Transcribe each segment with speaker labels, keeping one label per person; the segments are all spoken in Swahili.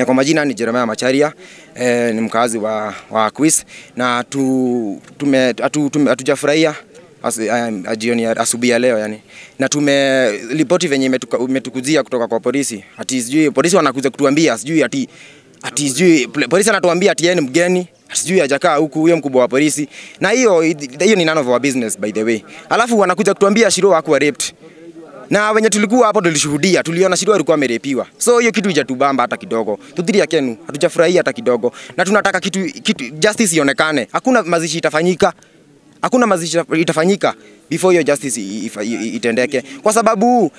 Speaker 1: Kwa majina ni Jeremiah Macharia, ni mkazi wa Quiz, na hatujafurahia jioni ya asubuhi ya leo yani. Na tumeripoti venye imetukujia kutoka kwa polisi. Ati sijui polisi wanakuja kutuambia sijui ati sijui polisi anatuambia ati yeye ni mgeni, sijui hajakaa huku huyo mkubwa wa polisi. Na hiyo ni none of our business by the way. Alafu wanakuja kutuambia Shiro hakuwa raped. Na wenye tulikuwa hapo tulishuhudia, tuliona Shiro alikuwa amerepiwa. So hiyo kitu haijatubamba hata kidogo. Tudhiria Kenu, hatujafurahia hata kidogo. Na tunataka kitu justice ionekane. Hakuna mazishi itafanyika. Hakuna mazishi itafanyika before hiyo justice itendeke. Kwa sababu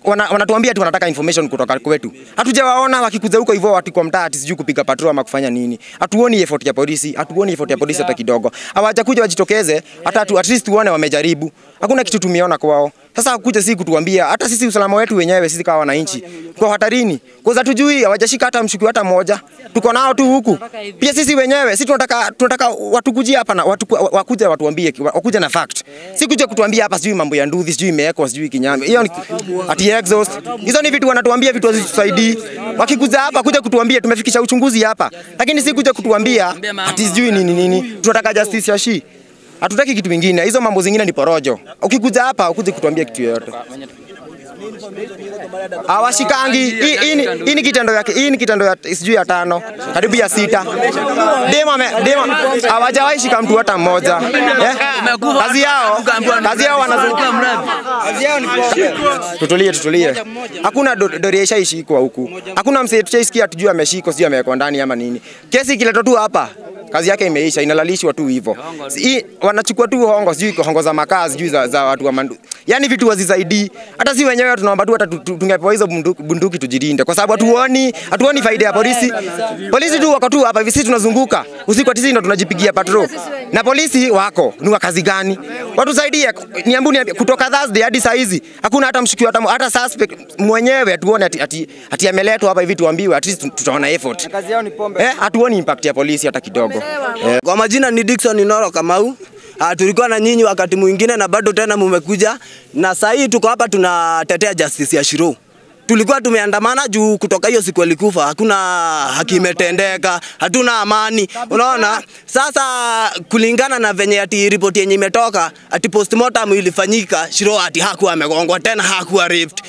Speaker 1: wanatuambia tu wanataka information kutoka kwetu. Hatujawaona wakikuja huko hivyo watu kwa mtaa ati sijui kupiga patrol ama kufanya nini. Hatuoni effort ya polisi, hata kidogo. Hawajakuja wajitokeze hata at least tuone wamejaribu. Hakuna kitu tumeona kwao. Sasa kuja sisi kutuambia hata sisi usalama wetu wenyewe sisi kama wananchi kwa hatarini. Kwa sababu tujui hawajashika hata mshukiwa hata mmoja. Tuko nao tu huku. Pia sisi wenyewe sisi tunataka watu kujia hapa na wakuja watuambie wakuja na fact. Si kuja kutuambia hapa sijui mambo ya nduthi, sijui imewekwa, sijui kinyama. Hiyo ni ati exhaust. Hizo ni vitu wanatuambia vitu hazitusaidii. Wakikuja hapa kuja kutuambia tumefikisha uchunguzi hapa. Lakini si kuja kutuambia ati sijui nini. Tunataka justice ya shi. Hatutaki kitu kingine. Hizo mambo zingine ni porojo. Ukikuja hapa ukuje kutuambia kitu yoyote. Hawashikangi. Hii ni kitendo yake. Hii ni kitendo ya sijui ya 5, karibu ya 6. Dema hawajawahi shika mtu hata mmoja. Kazi yao wanazunguka mradi. Kazi yao ni pombe. Tutulie. Hakuna doria ishashikwa huku. Hakuna msee tuchaisikia tujue ameshikwa sio amewekwa ndani ama nini. Kesi ikiletwa tu hapa kazi yake imeisha, inalalishwa tu hivyo. Wanachukua tu hongo, sijui hongo za makazi, sijui za watu wa mandu. Yaani vitu hazisaidii. Hata si wenyewe tunaomba tu hata tungepewa hizo bunduki tujilinde kwa sababu hatuoni faida ya polisi. Polisi tu wako tu hapa hivi sisi tunazunguka. Usiku sisi ndo tunajipigia patrol. Na polisi wako ni wa kazi gani? Watusaidie. Niambuni kutoka Thursday hadi saa hizi hakuna hata mshukiwa hata suspect mwenyewe tuone ati ameletwa hapa hivi tuambiwe at least tutaona effort. Kazi yao ni pombe. Hatuoni impact ya polisi hata kidogo.
Speaker 2: Kwa majina ni Dickson Inoro Kamau. Tulikuwa na nyinyi wakati mwingine na bado tena mmekuja na sasa hii tuko hapa tunatetea justice ya Shiro. Tulikuwa tumeandamana juu kutoka hiyo siku alikufa, hakuna haki imetendeka, hatuna amani. Unaona? Sasa kulingana na venye ati report yenye imetoka, ati postmortem ilifanyika, Shiro ati hakuwa amegongwa tena, hakuwa raped.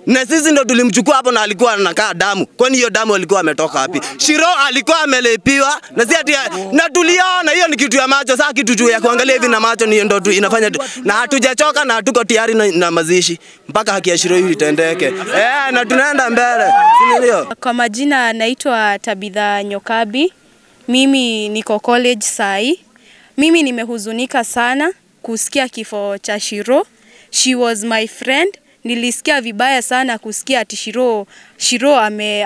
Speaker 2: Na sisi ndo tulimchukua hapo na alikuwa anakaa damu. Kwani hiyo damu alikuwa ametoka wapi? Shiro alikuwa amelepiwa na si ati na tuliona hiyo ni kitu ya macho. Sasa kitu tu ya kuangalia hivi na macho ni ndo inafanya na hatujachoka na hatuko tayari na mazishi mpaka haki ya Shiro hii itendeke. Na tunaenda mbele. Ndio.
Speaker 3: Kwa majina naitwa Tabitha Nyokabi. Mimi niko college sai. Mimi nimehuzunika sana kusikia kifo cha Shiro. She was my friend. Nilisikia vibaya sana kusikia ati Shiro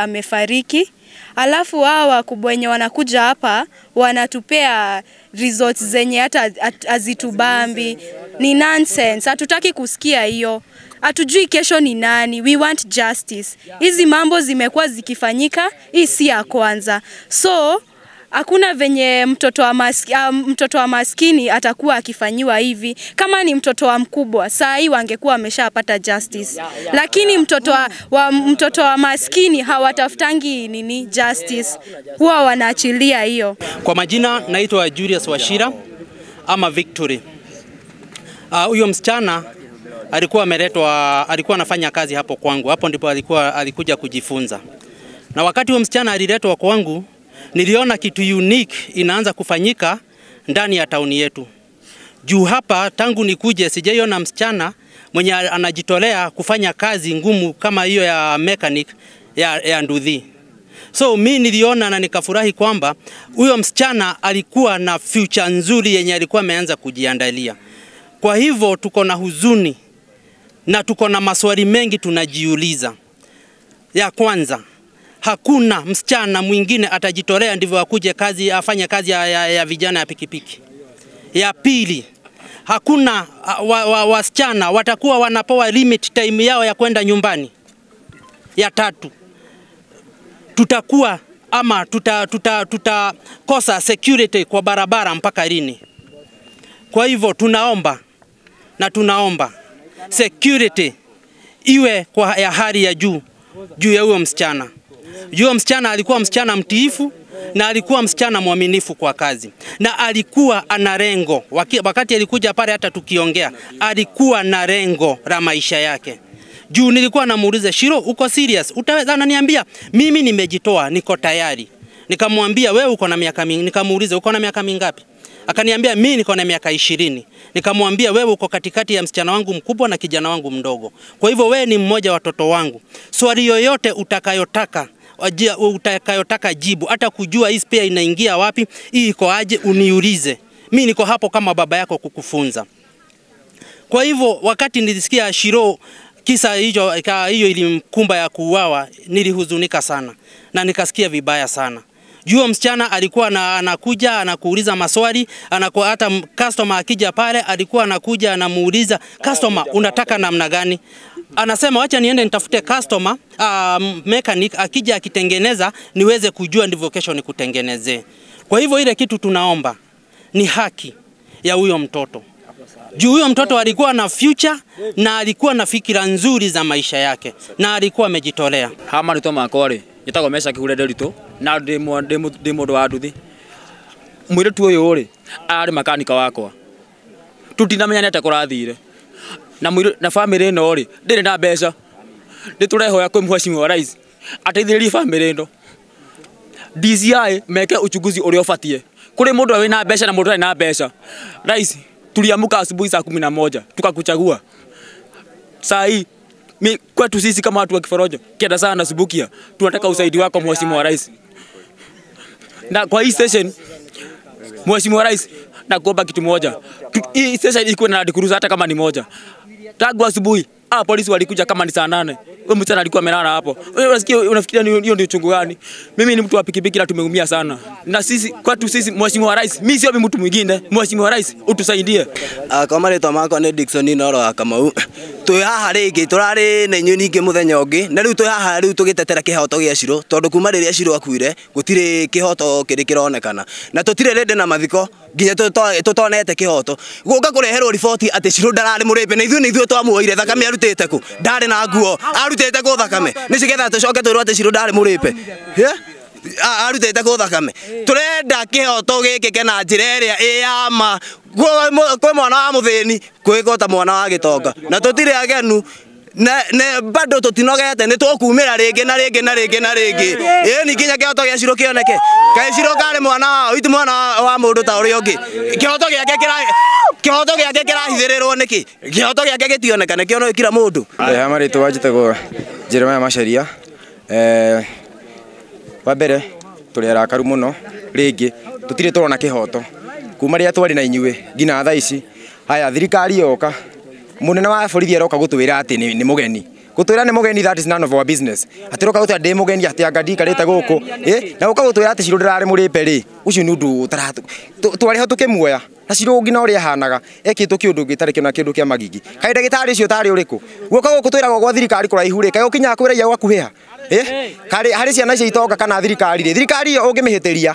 Speaker 3: amefariki. Alafu hawa kubwa wenye wanakuja hapa wanatupea results zenye hata azitubambi. Ni nonsense. Hatutaki kusikia hiyo. Hatujui kesho ni nani. We want justice. Hizi mambo zimekuwa zikifanyika, hii si ya kwanza. So hakuna venye mtoto wa maskini atakuwa akifanyiwa hivi. Kama ni mtoto wa mkubwa, saa hii wangekuwa wameshapata justice. Lakini mtoto wa maskini hawatafutangi nini justice. Huwa wanaachilia hiyo.
Speaker 4: Kwa majina naitwa Julius Washira ama Victory. Huyo msichana alikuwa anafanya kazi hapo kwangu. Hapo ndipo alikuja kujifunza. Na wakati huyo msichana aliletwa kwangu, niliona kitu unique inaanza kufanyika ndani ya tauni yetu. Juu hapa tangu nikuje sijaiona msichana mwenye anajitolea kufanya kazi ngumu kama hiyo ya mechanic ya nduthi. So mimi niliona na nikafurahi kwamba huyo msichana alikuwa na future nzuri yenye alikuwa ameanza kujiandalia. Kwa hivyo tuko na huzuni na tuko na maswali mengi tunajiuliza. Ya kwanza, hakuna msichana mwingine atajitolea ndivyo akuje kazi afanye kazi ya vijana ya pikipiki. Ya pili, hakuna wasichana watakuwa wanapewa limit time yao ya kwenda nyumbani. Ya tatu, tutakuwa ama tutakosa security kwa barabara mpaka lini. Kwa hivyo tunaomba security iwe kwa ya hali ya juu ya huyo msichana. Huyo msichana alikuwa msichana mtiifu na alikuwa msichana mwaminifu kwa kazi. Na alikuwa ana lengo. Wakati alikuja pale hata tukiongea, alikuwa na lengo la maisha yake. Juu nilikuwa namuuliza, Shiro, uko serious? Utaweza? Ananiambia, mimi nimejitoa, niko tayari. Nikamwambia, wewe uko na miaka mingapi? Nikamuuliza, uko na miaka mingapi? Akaniambia, mimi niko na miaka 20. Nikamwambia, wewe uko katikati ya msichana wangu mkubwa na kijana wangu mdogo. Kwa hivyo wewe ni mmoja wa watoto wangu. Swali yoyote utakayotaka jibu, hata kujua hii spare inaingia wapi, hii iko aje, uniulize. Mimi niko hapo kama baba yako kukufunza. Kwa hivyo wakati nilisikia Shiro kisa hiyo ilimkumba ya kuuawa, nilihuzunika sana na nikasikia vibaya sana. Jua msichana alikuwa anakuja anakuuliza maswali, hata customer akija pale alikuwa anakuja anamuuliza, customer unataka namna gani? Anasema wacha niende nitafute customer mechanic akija akitengeneza niweze kujua ndivyo kesho nikutengenezee. Kwa hivyo ile kitu tunaomba ni haki ya huyo mtoto. Juu huyo mtoto alikuwa na future na alikuwa na fikira nzuri za maisha yake na alikuwa amejitolea.
Speaker 5: Hama nito makore yetagwo Mesha Kihura Derito na demo wa nduthi mwire tu uyu ri ari makanika wakwa tutinamenya nete kurathire na mwire na family no ri ndire na mbeca nditurehoya kwi mheshimiwa wa rais ateithĩrĩrie family ndo DCI meke uchunguzi uria ubatie kuri mundu we na mbeca na mundu na mbeca. Rais tuliamuka asubuhi saa 11 tukakuchagua. Saa hii kwetu sisi kama watu wa Kiforojo kienda sana Subukia tunataka usaidi wako mheshimiwa wa rais. Na kwa hii session mheshimiwa wa rais na kuomba kitu moja. Hii session iko na dikuruza hata kama ni moja. Tangu asubuhi polisi walikuja kama ni saa 8. Wewe mtana alikuwa amelala hapo. Wewe unasikia unafikiria hiyo ndio chungu gani? Mimi ni mtu wa pikipiki na tumeumia sana. Na sisi kwetu sisi mheshimiwa wa rais, mimi sio mtu mwingine. Mheshimiwa wa rais utusaidie.
Speaker 2: Kama rĩtwa makwa nĩ Dickson Noro wa Kamau. Tũĩ haha rĩngĩ tũrarĩ na inyuĩ ningĩ mũthenya ũngĩ. Na rĩu tũĩ haha rĩu tũgĩtetera kĩhoto gĩa Shiro tondũ kuma rĩrĩa Shiro akuire gũtirĩ kĩhoto kĩrĩ kĩronekana. Na tũtirĩ rĩndĩ na mathiko nginya tũtonete kĩhoto. Gũka kũreherwo riboti atĩ Shiro ndararĩ mũrĩpe na ithuĩ twamuoire thakame arutĩte kũ. Ndarĩ na nguo arutĩte kũ thakame. Nĩ cigetha tũcoke twĩrwo atĩ Shiro ndarĩ mũrĩpe. Arutĩte kũ thakame. Tũrenda kĩhoto gĩkĩ na njĩra ĩrĩa ĩyama kwĩ mwana wa mũthĩni kwĩgota mwana wa gĩtonga na tũtirĩ agenu na bado tutinogete nĩ tũkumĩra rĩngĩ na rĩngĩ na rĩngĩ na rĩngĩ. Ni nginya kĩhoto gĩa Shiro kĩoneke. Kaĩ Shiro karĩ mwana wa itu mwana wa mũndũ ta ũrĩa ũngĩ. Kĩhoto gĩake kĩrahithĩrĩrwo nĩkĩ? Kĩhoto gĩake gĩtioneka nĩ kĩono kira mũndũ.
Speaker 1: Hama rĩtwa njĩtagwo Jeremiah Macharia. Wa mbere tũrĩ arakaru mũno rĩngĩ tũtirĩ tũrona kĩhoto kuma rĩrĩa twarĩ na inyuĩ nginya thaa ici. Haya thirikari yoka munene wa borithi aroka gũtwĩra atĩ nĩ mũgeni. Gũtwĩra nĩ mũgeni, that is none of our business. Atiroka gũtwĩra ndĩ mũgeni atĩ anga ndikarĩte gũkũ na gũka gũtwĩra atĩ Shiro ndararĩ mũrĩpe rĩ, ũcio nĩ ũndũ twarĩ ho tũkĩmuoya na Shiro ngina ũrĩa ahanaga ekĩtwo kĩũndũ gĩtarĩ kĩona kĩndũ kĩa magigi. Kaĩ ndagĩtarĩ ũcio tarĩ ũrĩkũ guoka gũkũ twĩragwo gwa thirikari kũraihu rĩ, kaĩ ũkinya kwĩragia gwakuhĩha harĩ ciana icio itoka kana thirikari rĩ, thirikari iyo ũngĩmĩhĩtĩria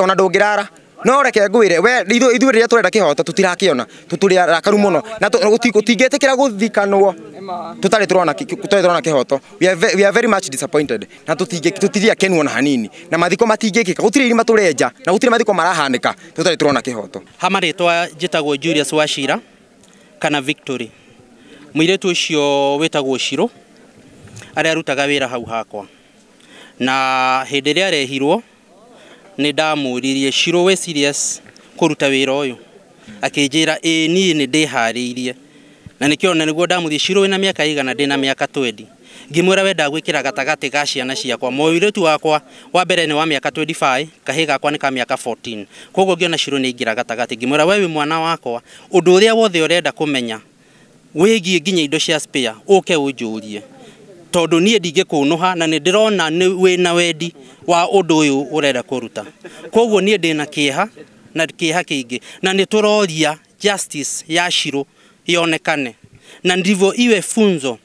Speaker 1: ona ndũngĩrara. No reke ngwĩre we ithuĩ rĩrĩa tũrenda kĩhoto tũtirakĩona, tũtũrĩ arakaru mũno na tũtingĩtĩkĩra gũthikanwo tũtarĩ tũrona kĩhoto. We are very much disappointed na tũtirĩ akenu ona hanini na mathiko matingĩkĩka, gũtirĩ irima tũrenja na gũtirĩ mathiko marahanĩka tũtarĩ tũrona kĩhoto.
Speaker 4: Hama rĩtwa njĩtagwo Julius Wachira kana Victory. Mũirĩtu ũcio wĩtagwo Shiro arĩa arutaga wĩra hau hakwa na hĩndĩ ĩrĩa arehirwo nĩ ndamũririe, Shiro we serious kũruta wĩra ũyũ? Akĩnjĩra niĩ nĩ ndĩharĩirie. Na nĩkĩo nĩguo ndamũthie, Shiro wĩna mĩaka igana? Ndĩna mĩaka 20. Ngĩmwĩra wenda gwĩkĩra gatagatĩ ga ciana ciakwa. Mũirĩtu wakwa wa mbere nĩ wa mĩaka 25, kahĩ gakwa nĩ ka mĩaka 14. Koguo ngĩona Shiro nĩ ingĩra gatagatĩ. Ngĩmwĩra we wĩ mwana wakwa, ũndũ ũrĩa wothe ũrenda kũmenya wĩgiĩ nginya indo cia spare ũke ũnjũrie, tondũ niĩ ndingĩkũnũha na nĩ ndĩrona wĩna wendi wa ũndũ ũyũ ũrenda kũruta. Koguo niĩ ndĩna kĩeha na kĩeha kĩingĩ na nĩ tũroria justice ya Shiro ionekane na ndivyo iwe funzo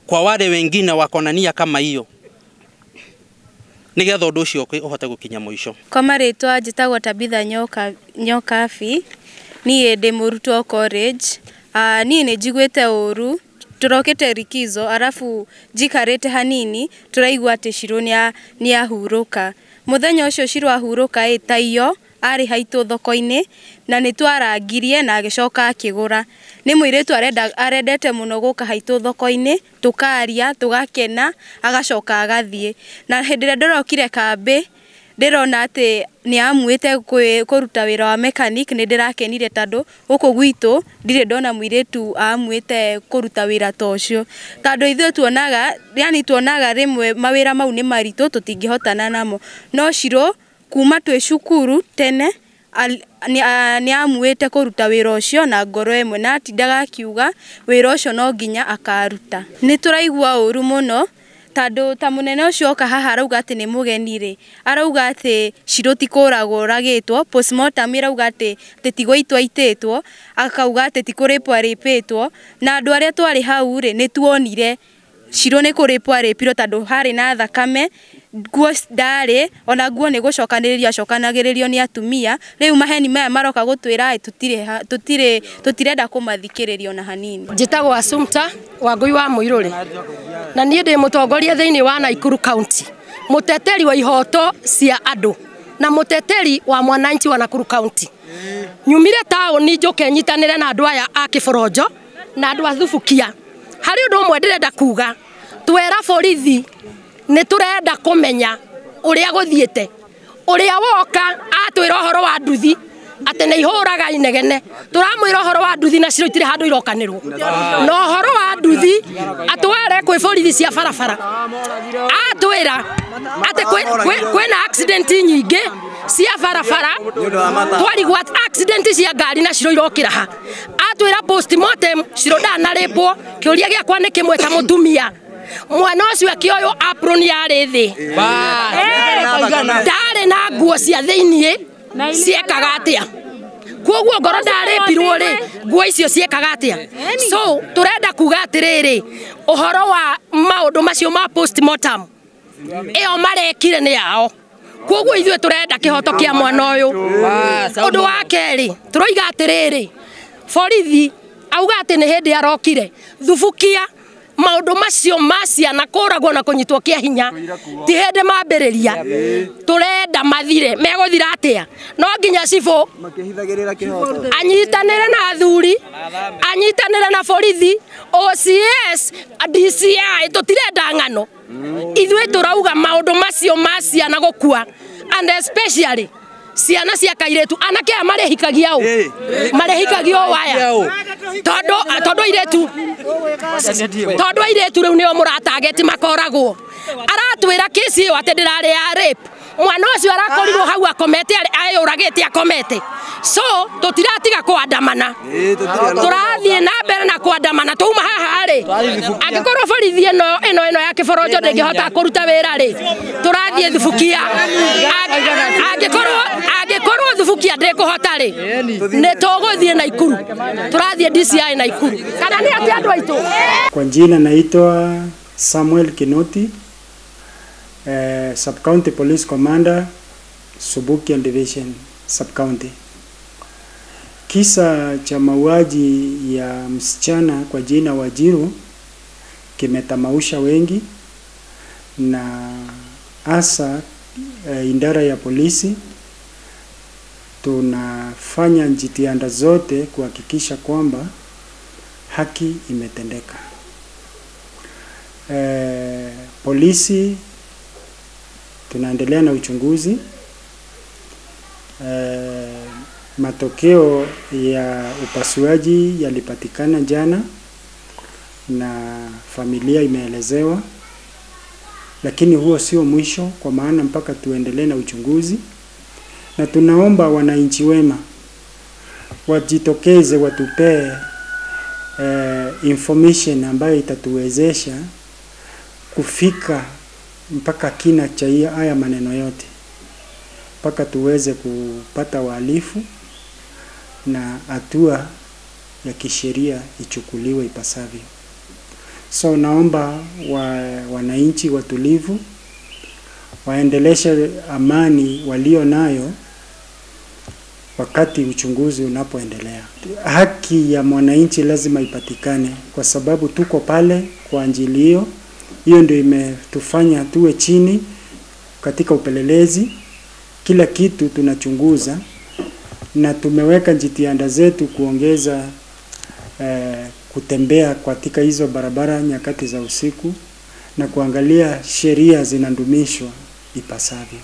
Speaker 4: kwa wale wengine wako na nia kama hiyo, nigetha ũndũ ũcio ũhote gũkinya mũico.
Speaker 3: Kwa marĩtwa njĩtagwo Tabitha Nyokabi, niĩ ndĩ mũrutwo college. Niĩ nĩ njiguĩte ũru turokete rikizo arafu jikarete hanini turaigua ati Shiro ni ahuruka. Muthenya ucio Shiro ahuruka taiyo ari haitu thoko-ini na nitwarangirie na agicoka akigura. Ni muiritu arendete muno guka haitu thoko-ini, tukaria tugakena agacoka agathie. Na hindire ndorokire kambi ndirona ati ni amuite kuruta wira wa mechanic, ni ndirakenire tondu guku gwitu ndire ndona muiritu amuite kuruta wira tocio tondu ithuĩ tuonaga rimwe mawira mau ni maritu tutingihotana namo, no Shiro kuma twi cukuru tene ni amuite kuruta wira ucio na ngoro imwe na atindaga akiuga wira ucio no nginya akaruta. Ni turaigua uru muno tondu ta munene ucio oka haha arauga ati ni mugeni arauga ati Shiro tikuragwo ragitwo, postmortem irauga ati tigwaitwa ititwo, akauga ati tikuripwa ripitwo, na andu aria twari hau ni tuonire Shiro ni kuripwa ripiro tondu hari na thakame, nguo ndari ona nguo ni gucokanagiririo ni atumia. Riu maheni maya maroka gutwira tutirenda kumathikiririo na hanini.
Speaker 6: Njitagwo Assumpta Wangui wa Muiruri na nie ndi mutongoria thiini wa Naikuru County, muteteri wa ihoto cia andu na muteteri wa mwananchi wa Nakuru County. Nyumire taoni njuke nyitanire na andu aya a Kiborojo na andu a Thubukia. Hari undu umwe ndirenda kuga, twera borithi ni turenda kumenya uria guthiete, uria woka atwira uhoro wa nduthi ati ni ihuraga inegene, turamwira uhoro wa nduthi na Shiro itire handu irokanirwo no uhoro wa nduthi atware kwi borithi cia barabara, atwira ati kwina accident nyingi cia barabara, twarigwa accident cia ngari na Shiro irokira ha, atwira postmortem Shiro ndanaripwo, kiuria giakwa ni kimwe ta mutumia mwana ucio akioyo apron yari thi ndari na nguo cia thiini ciekaga atia, koguo ngoro ndaripirwo ri nguo icio ciekaga atia. So turenda kuga atiriri uhoro wa maundu macio ma postmortem iyo marekire ni yao, koguo ithuĩ turenda kihoto kia mwana uyu. Undu wa keri turoiga atiriri borithi auga ati ni hindi arokire Thubukia, maundu macio maciana kuragwo na kunyitwo kia hinya ti hindi mambiriria, turenda mathire meguthira atia, no nginya cibo anyitanire na athuri, anyitanire na borithi, OCS, DCI, tutirenda ng'ano. Ithuĩ turauga maundu macio maciana gukua, and especially ciana cia kairetu, anake marehikagia marehikagio waya tondu airetu riu nio muratageti makoragwo, aratwira kesi iyo ati ndirari ya rape, mwana ucio arakorirwo hau akomete ayuragite akomete. So tutiratiga kuandamana, turathie na mbere na kuandamana, tuma haha ri angikorwo borithi ino ya Kiborojo ndingihota kuruta wira ri turathie Thubukia, angikorwo Thubukia ndikuhota ri ni tuguthie Naikuru, turathie DCI Naikuru kana ni ati andu aitu.
Speaker 7: Kwa jina naitwa Samuel Kinoti, Sub County Police Commander, Subukia Division Sub County. Kisa cha mauaji ya msichana kwa jina Wajiru kimetamausha wengi, na hasa idara ya polisi tunafanya jitihada zote kuhakikisha kwamba haki imetendeka. Polisi tunaendelea na uchunguzi. Matokeo ya upasuaji yalipatikana jana na familia imeelezewa, lakini huo sio mwisho, kwa maana mpaka tuendelee na uchunguzi, na tunaomba wananchi wema wajitokeze watupee information ambayo itatuwezesha kufika mpaka kina cha haya maneno yote, mpaka tuweze kupata wahalifu na hatua ya kisheria ichukuliwe ipasavyo. So naomba wananchi watulivu waendeleshe amani walio nayo, wakati uchunguzi unapoendelea. Haki ya mwananchi lazima ipatikane, kwa sababu tuko pale kwa ajili hiyo. Hiyo ndio imetufanya tuwe chini katika upelelezi. Kila kitu tunachunguza, na tumeweka jitihada zetu kuongeza kutembea katika hizo barabara nyakati za usiku na kuangalia sheria zinadumishwa ipasavyo.